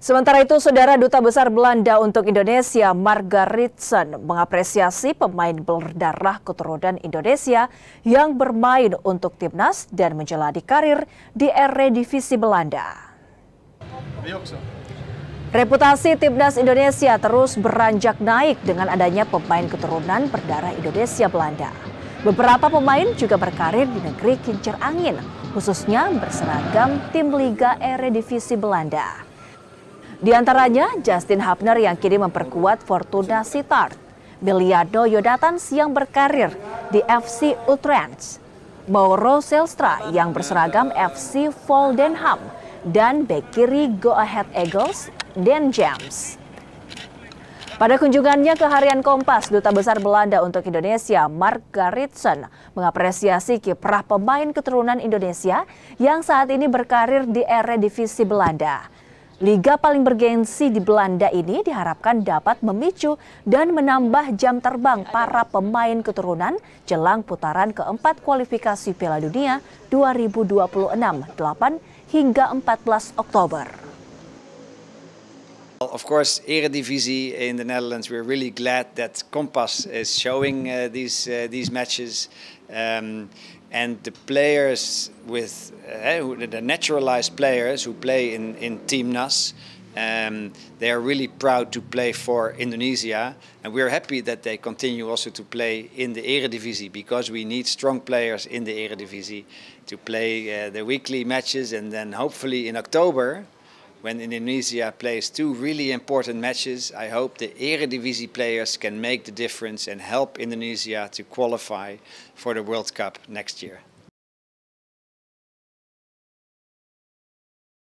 Sementara itu, Saudara Duta Besar Belanda untuk Indonesia, Margaretsen, mengapresiasi pemain berdarah keturunan Indonesia yang bermain untuk timnas dan menjalani karir di Eredivisie Belanda. Reputasi timnas Indonesia terus beranjak naik dengan adanya pemain keturunan berdarah Indonesia Belanda. Beberapa pemain juga berkarir di negeri kincir angin, khususnya berseragam tim Liga Eredivisie Belanda. Di antaranya Justin Hapner yang kini memperkuat Fortuna Sittard, Biliado Yodatans yang berkarir di FC Utrecht, Mauro Zelstra yang berseragam FC Volendam, dan bek kiri Go Ahead Eagles, Dan James. Pada kunjungannya ke harian Kompas, Duta Besar Belanda untuk Indonesia, Margaretsen, mengapresiasi kiprah pemain keturunan Indonesia yang saat ini berkarir di Eredivisie Belanda. Liga paling bergengsi di Belanda ini diharapkan dapat memicu dan menambah jam terbang para pemain keturunan jelang putaran keempat kualifikasi Piala Dunia 2026 8 hingga 14 Oktober. Of course, Eredivisie in the Netherlands, we're really glad that Kompas is showing these matches. And the players with the naturalized players who play in Team NAS, they are really proud to play for Indonesia, and we're happy that they continue also to play in the Eredivisie, because we need strong players in the Eredivisie to play the weekly matches, and then hopefully in October, when Indonesia plays two really important matches, I hope the Eredivisie players can make the difference and help Indonesia to qualify for the World Cup next year.